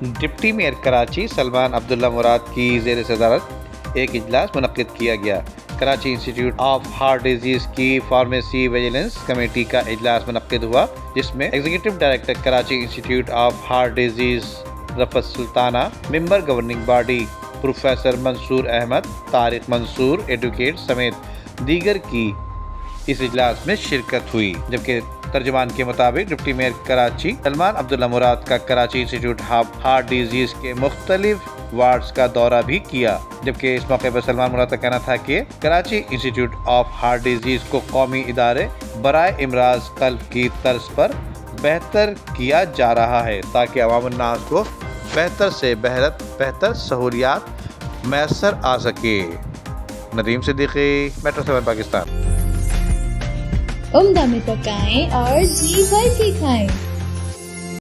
Deputy mayor Karachi Salman Abdullah Murad کی زیر صدارت ایک اجلاس منعقد کیا گیا۔ Karachi institute of heart disease کی فارمیسی ویجیلنس کمیٹی کا اجلاس منعقد ہوا، جس میں executive director Karachi institute of heart disease Rifat Sultana, member governing body professor Mansoor Ahmed, Tariq Mansoor advocate سمیت دیگر کی اس اجلاس میں شرکت ہوئی، جبکہ ترجمان کے مطابق ڈپٹی میئر کراچی سلمان عبداللہ مراد کا Karachi institute of heart disease کے مختلف وارڈز کا دورہ بھی کیا، جبکہ اس موقع پر سلمان مراد کا کہنا تھا کہ Karachi institute of heart disease کو قومی ادارے برائے امراض قلب کی طرز پر بہتر کیا جا رہا ہے تاکہ عوام الناس کو بہتر سے بہتر سہولیات میسر آ سکے۔ ندیم صدیقی، میٹرو 7 پاکستان۔ عمدہ میں پکائیں اور جی بھر کے کھائیں۔